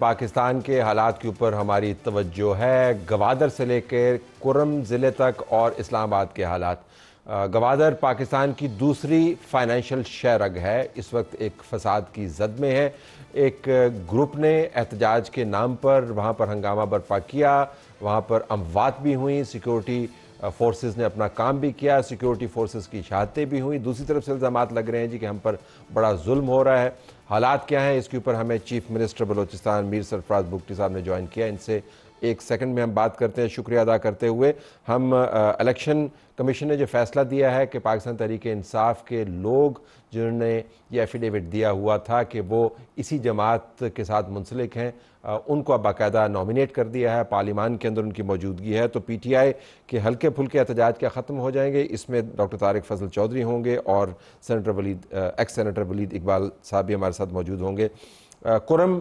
پاکستان کے حالات کے اوپر ہماری توجہ ہے، گوادر سے لے کے کرم ضلع تک اور اسلام آباد کے حالات۔ گوادر پاکستان کی دوسری فائنینشیل شہرگ ہے، اس وقت ایک فساد کی زد میں ہے۔ ایک گروپ نے احتجاج کے نام پر وہاں پر ہنگامہ برپا کیا، وہاں پر اموات بھی ہوئیں، سیکیورٹی فورسز نے اپنا کام بھی کیا، سیکیورٹی فورسز کی شہادتیں بھی ہوئیں۔ دوسری طرف سے الزامات لگ رہے ہیں کہ ہم پر بڑا ظلم ہو رہا ہے۔ حالات کیا ہیں اس کے اوپر ہمیں چیف منسٹر بلوچستان میر سرفراز بگٹی صاحب نے جوائن کیا، ان سے ایک سیکنڈ میں ہم بات کرتے ہیں۔ شکریہ ادا کرتے ہوئے ہم الیکشن کمیشن نے جو فیصلہ دیا ہے کہ پاکستان تحریک انصاف کے لوگ جنہوں نے یہ ایفیڈیوٹ دیا ہوا تھا کہ وہ اسی جماعت کے ساتھ منسلک ہیں، ان کو اب باقاعدہ نومینیٹ کر دیا ہے، پارلیمان کے اندر ان کی موجودگی ہے۔ تو پی ٹی آئی کے ہلکے پھلکے احتجاج کیا ختم ہو جائیں گے؟ اس میں ڈاکٹر طارق فضل چودھری ہوں گے اور ایکس سینیٹر ولید اقبال صاحب بھی ہمارے ساتھ موجود ہوں گے۔ کرم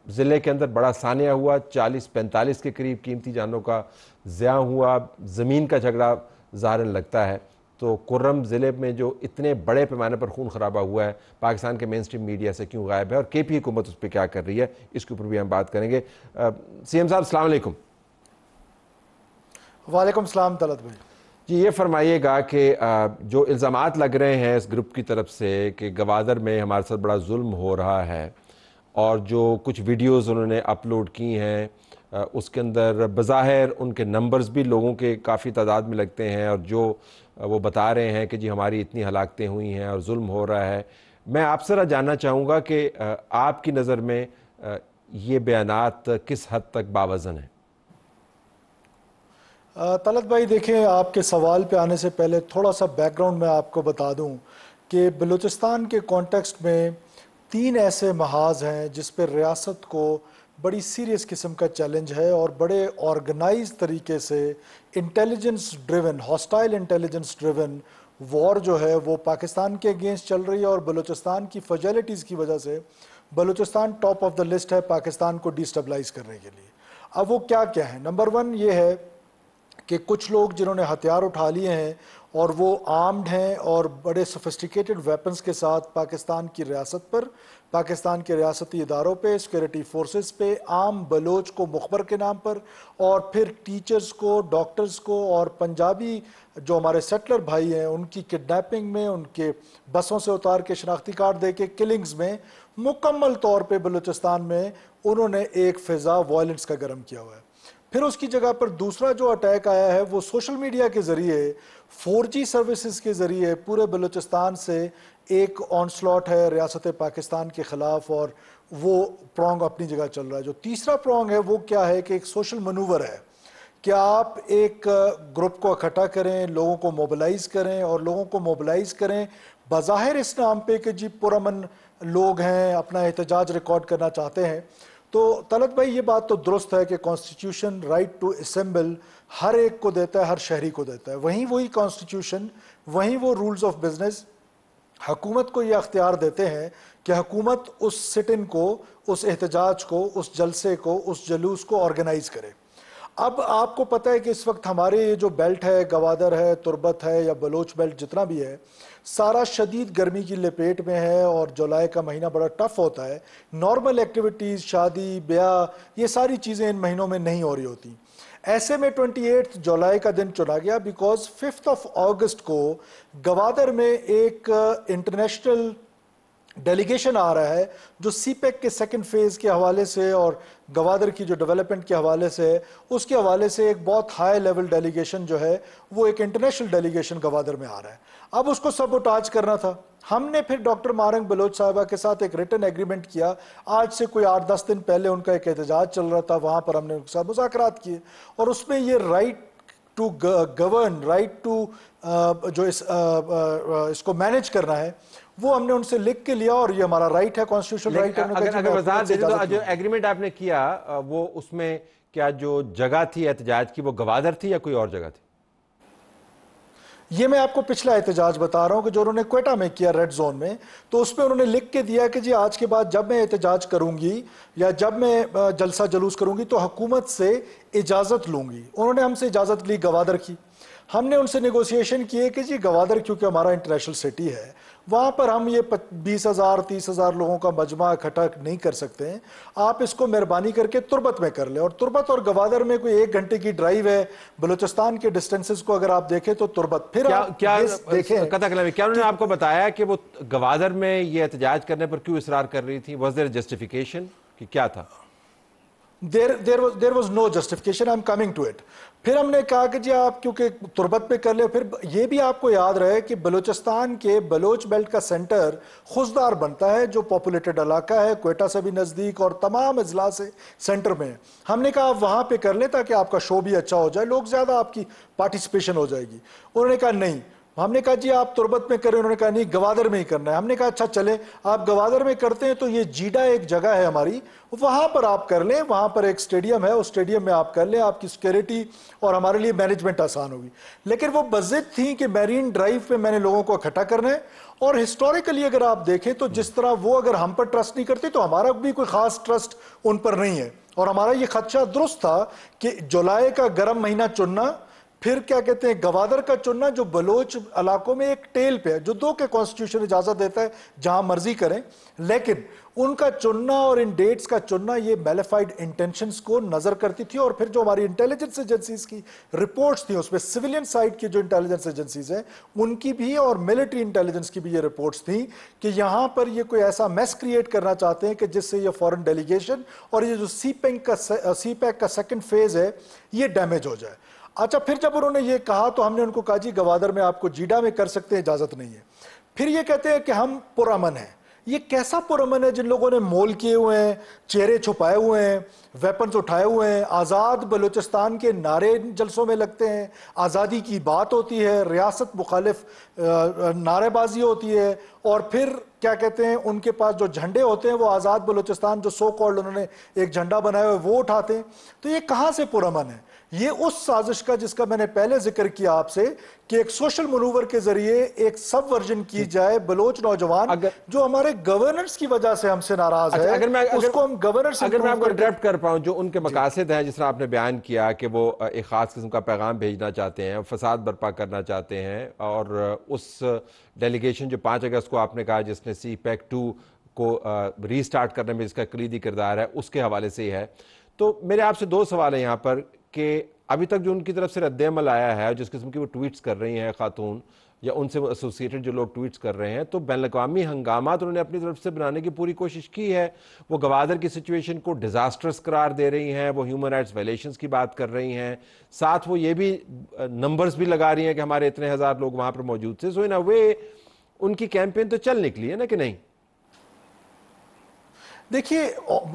ضلع کے اندر بڑا سانحہ ہوا، 40-45 کے قریب قیمتی جانوں کا ضیاع ہوا، زمین کا جھگڑا ظاہراً لگتا ہے۔ تو کرم ضلع میں جو اتنے بڑے پیمانے پر خون خرابہ ہوا ہے، پاکستان کے مین اسٹریم میڈیا سے کیوں غائب ہے اور کے پی حکومت اس پہ کیا کر رہی ہے، اس کے اوپر بھی ہم بات کریں گے۔ سی ایم صاحب السلام علیکم۔ وعلیکم السلام طلعت بھائی۔ جی یہ فرمائیے گا کہ جو الزامات لگ رہے ہیں اس گروپ کی طرف سے کہ گوادر میں ہمارے ساتھ بڑا ظلم ہو رہا ہے، اور جو کچھ ویڈیوز انہوں نے اپلوڈ کی ہیں اس کے اندر بظاہر ان کے نمبرز بھی لوگوں کے کافی تعداد میں لگتے ہیں، اور جو وہ بتا رہے ہیں کہ جی ہماری اتنی ہلاکتیں ہوئی ہیں اور ظلم ہو رہا ہے۔ میں آپ سے ذرا جاننا چاہوں گا کہ آپ کی نظر میں یہ بیانات کس حد تک باوزن ہیں؟ طلعت بھائی دیکھیں، آپ کے سوال پہ آنے سے پہلے تھوڑا سا بیک گراؤنڈ میں آپ کو بتا دوں کہ بلوچستان کے کانٹیکسٹ میں 3 ایسے محاذ ہیں جس پہ ریاست کو بڑی سیریس قسم کا چیلنج ہے، اور بڑے آرگنائز طریقے سے intelligence driven, hostile intelligence driven war جو ہے وہ پاکستان کے اگینسٹ چل رہی ہے، اور بلوچستان کی فجیلٹیز کی وجہ سے Balochistan top of the list ہے پاکستان کو ڈیسٹیبلائز کرنے کے لیے۔ اب وہ کیا ہے؟ نمبر 1 یہ ہے کہ کچھ لوگ جنہوں نے ہتھیار اٹھا لیے ہیں اور وہ آرمڈ ہیں اور بڑے سوفسٹیکیٹڈ ویپنز کے ساتھ پاکستان کی ریاست پر، پاکستان کے ریاستی اداروں پہ، سیکورٹی فورسز پہ، عام بلوچ کو مخبر کے نام پر، اور پھر ٹیچرز کو، ڈاکٹرز کو، اور پنجابی جو ہمارے سیٹلر بھائی ہیں ان کی کڈنیپنگ میں، ان کے بسوں سے اتار کے شناختی کارڈ دے کے کلنگز میں مکمل طور پہ بلوچستان میں انہوں نے ایک فضا وائلنس کا گرم کیا ہوا ہے۔ پھر اس کی جگہ پر دوسرا جو اٹیک آیا ہے وہ سوشل میڈیا کے ذریعے، 4G سروسز کے ذریعے پورے بلوچستان سے ایک آن سلاٹ ہے ریاست پاکستان کے خلاف، اور وہ پرونگ اپنی جگہ چل رہا ہے۔ جو تیسرا پرونگ ہے وہ کیا ہے کہ ایک سوشل منور ہے کہ آپ ایک گروپ کو اکٹھا کریں، لوگوں کو موبلائز کریں، اور لوگوں کو موبلائز کریں بظاہر اس نام پہ کہ جی پرامن لوگ ہیں، اپنا احتجاج ریکارڈ کرنا چاہتے ہیں۔ تو طلعت بھائی یہ بات تو درست ہے کہ کانسٹیٹیوشن رائٹ ٹو اسمبل ہر ایک کو دیتا ہے، ہر شہری کو دیتا ہے، وہی کانسٹیٹیوشن، وہ رولز آف بزنس حکومت کو یہ اختیار دیتے ہیں کہ حکومت اس سٹ ان کو، اس احتجاج کو، اس جلسے کو، اس جلوس کو آرگنائز کرے۔ اب آپ کو پتہ ہے کہ اس وقت ہمارے یہ جو بیلٹ ہے، گوادر ہے، تربت ہے، یا بلوچ بیلٹ جتنا بھی ہے، سارا شدید گرمی کی لپیٹ میں ہے، اور جولائی کا مہینہ بڑا ٹف ہوتا ہے۔ نارمل ایکٹیویٹیز، شادی بیاہ، یہ ساری چیزیں ان مہینوں میں نہیں ہو رہی ہوتی۔ ایسے میں 28 جولائی کا دن چنا گیا بیکاز 5 اگست کو گوادر میں ایک انٹرنیشنل ڈیلیگیشن آ رہا ہے جو سی پیک کے سیکنڈ فیز کے حوالے سے اور گوادر کی جو ڈیولپمنٹ کے حوالے سے، اس کے حوالے سے ایک بہت ہائی لیول ڈیلیگیشن جو ہے وہ ایک انٹرنیشنل ڈیلیگیشن گوادر میں آ رہا ہے۔ اب اس کو سبوٹاج کرنا تھا۔ ہم نے پھر ڈاکٹر مارنگ بلوچ صاحبہ کے ساتھ ایک ریٹن ایگریمنٹ کیا، آج سے کوئی 8-10 دن پہلے ان کا ایک احتجاج چل رہا تھا، وہاں پر ہم نے ان کے ساتھ مذاکرات کیے، اور اس میں یہ right to govern, right to جو اس کو مینیج کرنا ہے، وہ ہم نے ان سے لکھ کے لیا، اور یہ ہمارا رائٹ ہے، کانسٹیٹیوشن رائٹ ہے۔ اگر وضاحت دے دیں تو جو ایگریمنٹ آپ نے کیا وہ اس میں کیا جو جگہ تھی احتجاج کی وہ گوادر تھی یا کوئی اور جگہ تھی؟ یہ میں آپ کو پچھلا احتجاج بتا رہا ہوں کہ جو انہوں نے کوئٹہ میں کیا ریڈ زون میں، تو اس میں انہوں نے لکھ کے دیا کہ جی آج کے بعد جب میں احتجاج کروں گی یا جب میں جلسہ جلوس کروں گی تو حکومت سے اجازت لوں گی۔ انہوں نے ہم سے اجازت لی گوادر کی، ہم نے ان سے نیگوسیشن کیے کہ جی گوادر کیونکہ ہمارا انٹرنیشنل سٹی ہے، وہاں پر ہم یہ 20,000 30,000 لوگوں کا مجمع اکٹھا نہیں کر سکتے ہیں. آپ اس کو مہربانی کر کے تربت میں کر لیں, اور تربت اور گوادر میں کوئی 1 گھنٹے کی ڈرائیو ہے. بلوچستان کے ڈسٹینسز کو اگر آپ دیکھیں تو تربت, پھر آپ دیکھیں قطع کلامی کیا انہوں نے آپ کو بتایا کہ وہ گوادر میں یہ احتجاج کرنے پر کیوں اصرار کر رہی تھی؟ واز دیر جسٹیفیکیشن کہ کیا تھا؟ there was no justification. I'm coming to it. پھر ہم نے کہا کہ جی آپ کیونکہ تربت پہ کر لیں. پھر یہ بھی آپ کو یاد رہے کہ بلوچستان کے بلوچ بیلٹ کا سینٹر خوزدار بنتا ہے, جو پاپولیٹڈ علاقہ ہے, کوئٹہ سے بھی نزدیک اور تمام اضلاع سے سینٹر میں ہے. ہم نے کہا آپ وہاں پہ کر لیں تاکہ آپ کا شو بھی اچھا ہو جائے, لوگ زیادہ آپ کی پارٹیسپیشن ہو جائے گی. انہوں نے کہا نہیں. ہم نے کہا جی آپ تربت میں کریں, انہوں نے کہا نہیں گوادر میں ہی کرنا ہے. ہم نے کہا اچھا چلیں آپ گوادر میں کرتے ہیں تو یہ جیڈا ایک جگہ ہے ہماری, وہاں پر آپ کر لیں. وہاں پر ایک اسٹیڈیم ہے, اس اسٹیڈیم میں آپ کر لیں, آپ کی سیکیورٹی اور ہمارے لیے مینجمنٹ آسان ہوگی. لیکن وہ بضد تھیں کہ میرین ڈرائیو پہ میں نے لوگوں کو اکٹھا کرنا ہے. اور ہسٹوریکلی اگر آپ دیکھیں تو جس طرح وہ اگر ہم پر ٹرسٹ نہیں کرتے تو ہمارا بھی کوئی خاص ٹرسٹ ان پر نہیں ہے. اور ہمارا یہ خدشہ درست تھا کہ جولائی کا گرم مہینہ چننا, پھر کیا کہتے ہیں گوادر کا چننا جو بلوچ علاقوں میں ایک ٹیل پہ ہے, جو 2 کے کانسٹیٹیوشن اجازت دیتا ہے جہاں مرضی کریں, لیکن ان کا چننا اور ان ڈیٹس کا چننا یہ میلیفائڈ انٹینشنز کو نظر کرتی تھی. اور پھر جو ہماری انٹیلیجنس ایجنسیز کی رپورٹس تھیں, اس پہ سویلین سائٹ کی جو انٹیلیجنس ایجنسیز ہیں ان کی بھی اور ملٹری انٹیلیجنس کی بھی یہ رپورٹس تھیں کہ یہاں پر یہ کوئی ایسا میس کریٹ کرنا چاہتے ہیں کہ جس سے یہ فورن ڈیلیگیشن اور یہ جو سی پیک کا سیکنڈ فیز ہے یہ ڈیمیج ہو جائے. اچھا پھر جب انہوں نے یہ کہا تو ہم نے ان کو کہا جی گوادر میں آپ کو جیڈا میں کر سکتے ہیں, اجازت نہیں ہے. پھر یہ کہتے ہیں کہ ہم پرامن ہیں. یہ کیسا پرامن ہے جن لوگوں نے مول کیے ہوئے ہیں, چہرے چھپائے ہوئے ہیں, ویپنز اٹھائے ہوئے ہیں, آزاد بلوچستان کے نعرے جلسوں میں لگتے ہیں, آزادی کی بات ہوتی ہے, ریاست مخالف نعرے بازی ہوتی ہے, اور پھر کیا کہتے ہیں ان کے پاس جو جھنڈے ہوتے ہیں وہ آزاد بلوچستان جو سو کالڈ انہوں نے ایک جھنڈا بنایا ہوا ہے وہ اٹھاتے ہیں. تو یہ کہاں سے پرامن ہے؟ یہ اس سازش کا جس کا میں نے پہلے ذکر کیا آپ سے کہ ایک سوشل منور کے ذریعے ایک سب ورژن کی جائے. بلوچ نوجوان جو ہمارے گورننس کی وجہ سے ہم سے ناراض ہے, اس کو ہم گورننس اگر میں آپ کو انٹرپٹ کر پاؤں, جو ان کے مقاصد ہیں جس طرح آپ نے بیان کیا کہ وہ ایک خاص قسم کا پیغام بھیجنا چاہتے ہیں, فساد برپا کرنا چاہتے ہیں, اور اس ڈیلیگیشن جو 5 اگست کو آپ نے کہا جس نے سی پیک 2 کو ری سٹارٹ کرنے میں جس کا کلیدی کردار ہے اس کے حوالے سے ہی ہے. تو میرے آپ سے 2 سوال ہیں یہاں پر کہ ابھی تک جو ان کی طرف سے رد عمل آیا ہے, جس قسم کی وہ ٹویٹس کر رہی ہیں خاتون یا ان سے ایسوسیٹڈ جو لوگ ٹویٹس کر رہے ہیں, تو بین الاقوامی ہنگامات انہوں نے اپنی طرف سے بنانے کی پوری کوشش کی ہے. وہ گوادر کی سچویشن کو ڈیزاسٹرس قرار دے رہی ہیں, وہ ہیومن رائٹس وائلیشنز کی بات کر رہی ہیں, ساتھ وہ یہ بھی نمبرز بھی لگا رہی ہیں کہ ہمارے اتنے ہزار لوگ وہاں پر موجود تھے. سو ان اے وے ان کی کیمپین تو چل نکلی ہے نا کہ نہیں؟ دیکھیے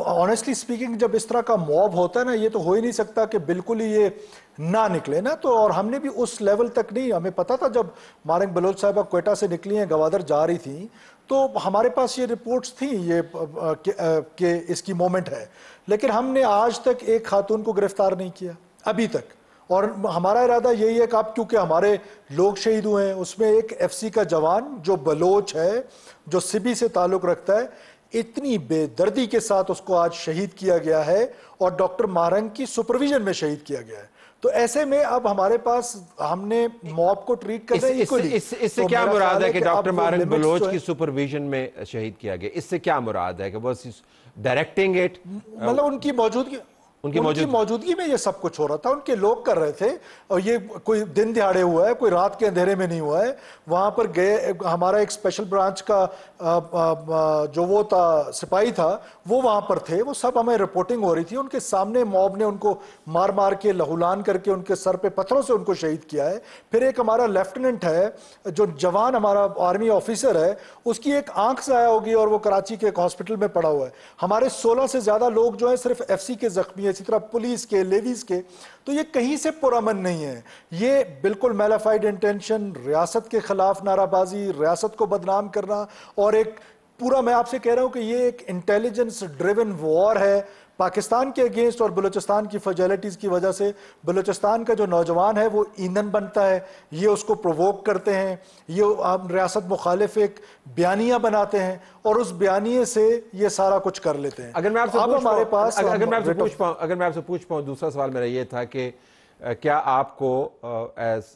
آنیسٹلی سپیکنگ جب اس طرح کا موب ہوتا ہے نا, یہ تو ہو ہی نہیں سکتا کہ بالکل ہی یہ نہ نکلے نا. تو اور ہم نے بھی اس لیول تک نہیں, ہمیں پتا تھا جب مارنگ بلوچ صاحبہ کوئٹہ سے نکلی ہیں گوادر جا رہی تھیں تو ہمارے پاس یہ رپورٹس تھیں یہ کہ اس کی مومنٹ ہے, لیکن ہم نے آج تک ایک خاتون کو گرفتار نہیں کیا ابھی تک. اور ہمارا ارادہ یہی ہے کہ اب کیونکہ ہمارے لوگ شہید ہوئے ہیں, اس میں ایک ایف سی کا جوان جو بلوچ ہے جو سبی سے تعلق رکھتا ہے, اتنی بے دردی کے ساتھ اس کو آج شہید کیا گیا ہے اور ڈاکٹر مارنگ کی سپرویژن میں شہید کیا گیا ہے. تو ایسے میں اب ہمارے پاس ہم نے موب کو ٹریٹ کرنا ہے ایکولی. اس سے کیا مراد ہے کہ ڈاکٹر مارنگ بلوچ کی سپرویژن میں شہید کیا گیا؟ اس سے کیا مراد ہے کہ وہ ڈائریکٹنگ اٹ, مطلب ان کی موجودگی میں یہ سب کچھ ہو رہا تھا, ان کے لوگ کر رہے تھے, اور یہ کوئی دن دہاڑے ہوا ہے, کوئی رات کے اندھیرے میں نہیں ہوا ہے. وہاں پر گئے, ہمارا ایک اسپیشل برانچ کا جو وہ تھا سپاہی تھا وہ وہاں پر تھے, وہ سب ہمیں رپورٹنگ ہو رہی تھی. ان کے سامنے موب نے ان کو مار مار کے لہولان کر کے ان کے سر پہ پتھروں سے ان کو شہید کیا ہے. پھر ایک ہمارا لیفٹیننٹ ہے جو جوان ہمارا آرمی آفیسر ہے, اس کی ایک آنکھ ضائع ہوگی اور وہ کراچی کے ایک ہاسپٹل میں پڑا ہوا ہے. ہمارے 16 سے زیادہ لوگ جو ہیں صرف ایف سی کے زخمی, اسی طرح پولیس کے, لیویز کے. تو یہ کہیں سے پرامن نہیں ہے, یہ بالکل میلیفائڈ انٹینشن, ریاست کے خلاف نعرہ بازی, ریاست کو بدنام کرنا, اور ایک پورا میں آپ سے کہہ رہا ہوں کہ یہ ایک انٹیلیجنس ڈریون وار ہے پاکستان کے اگینسٹ. اور بلوچستان کی فجیلٹیز کی وجہ سے بلوچستان کا جو نوجوان ہے وہ ایندھن بنتا ہے, یہ اس کو پرووک کرتے ہیں, یہ ریاست مخالف ایک بیانیہ بناتے ہیں اور اس بیانیے سے یہ سارا کچھ کر لیتے ہیں. اگر میں آپ سے پوچھ پاؤں دوسرا سوال میرا یہ تھا کہ کیا آپ کو ایز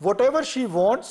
whatever she wants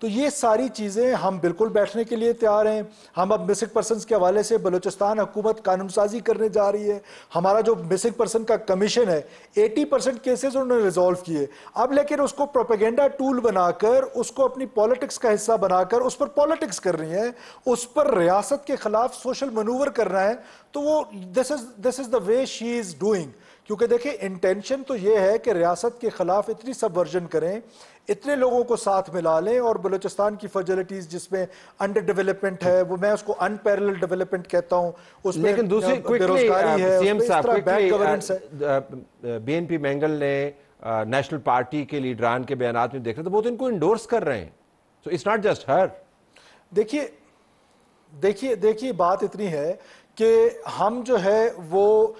تو یہ ساری چیزیں ہم بالکل بیٹھنے کے لیے تیار ہیں. ہم اب مسنگ پرسنز کے حوالے سے بلوچستان حکومت قانون سازی کرنے جا رہی ہے. ہمارا جو مسنگ پرسن کا کمیشن ہے 80% کیسز انہوں نے ریزالو کیے. اب لیکن اس کو پروپیگنڈا ٹول بنا کر, اس کو اپنی پالیٹکس کا حصہ بنا کر اس پر پالیٹکس کر رہی ہیں, اس پر ریاست کے خلاف سوشل منور کرنا ہے. تو وہ دس از دا وے شی از ڈوئنگ. کیونکہ دیکھیں انٹینشن تو یہ ہے کہ ریاست کے خلاف اتنی سبورژن کریں, اتنے لوگوں کو ساتھ ملا لیں, اور بلوچستان کی فیسلٹیز جس میں انڈر ڈیولپمنٹ ہے, وہ میں اس کو ان پیرلل ڈیولپمنٹ کہتا ہوں, اس میں لیکن دوسری بے روزگاری ہے, سی ایم اس طرح بیڈ گورننس ہے. بی این پی مینگل نے نیشنل پارٹی کے لیڈران کے بیانات میں دیکھ رہے تو وہ تو ان کو انڈورس کر رہے ہیں. سو اٹس ناٹ جسٹ ہر. دیکھیے بات اتنی ہے کہ ہم جو ہے وہ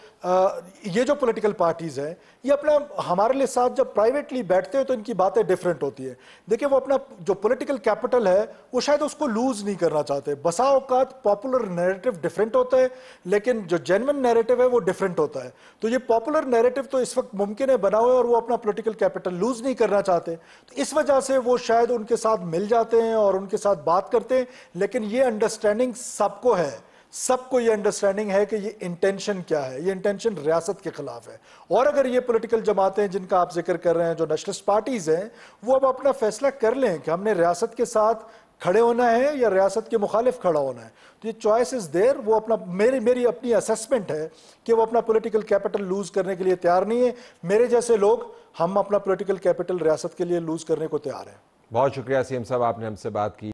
یہ جو پولیٹیکل پارٹیز ہیں یہ اپنا ہمارے لیے ساتھ جب پرائیویٹلی بیٹھتے ہیں تو ان کی باتیں ڈیفرنٹ ہوتی ہیں. دیکھیں وہ اپنا جو پولیٹیکل کیپٹل ہے وہ شاید اس کو لوز نہیں کرنا چاہتے. بسا اوقات پاپولر نیریٹو ڈیفرنٹ ہوتا ہے لیکن جو جینون نیریٹو ہے وہ ڈیفرنٹ ہوتا ہے. تو یہ پاپولر نیریٹو تو اس وقت ممکن ہے بنا ہوا ہے اور وہ اپنا پولیٹیکل کیپٹل لوز نہیں کرنا چاہتے. تو اس وجہ سے وہ شاید ان کے ساتھ مل جاتے ہیں اور ان کے ساتھ بات کرتے ہیں. لیکن یہ انڈرسٹینڈنگ سب کو ہے, سب کو یہ انڈرسٹینڈنگ ہے کہ یہ انٹینشن کیا ہے. یہ انٹینشن ریاست کے خلاف ہے. اور اگر یہ پولیٹیکل جماعتیں جن کا آپ ذکر کر رہے ہیں جو نیشنلسٹ پارٹیز ہیں وہ اب اپنا فیصلہ کر لیں کہ ہم نے ریاست کے ساتھ کھڑے ہونا ہے یا ریاست کے مخالف کھڑا ہونا ہے. تو یہ چوائس از دیر. وہ اپنا میری اپنی اسیسمنٹ ہے کہ وہ اپنا پولیٹیکل کیپٹل لوز کرنے کے لیے تیار نہیں ہے. میرے جیسے لوگ ہم اپنا پولیٹیکل کیپٹل ریاست کے لیے لوز کرنے کو تیار ہیں. بہت شکریہ سی ایم صاحب, آپ نے ہم سے بات کی.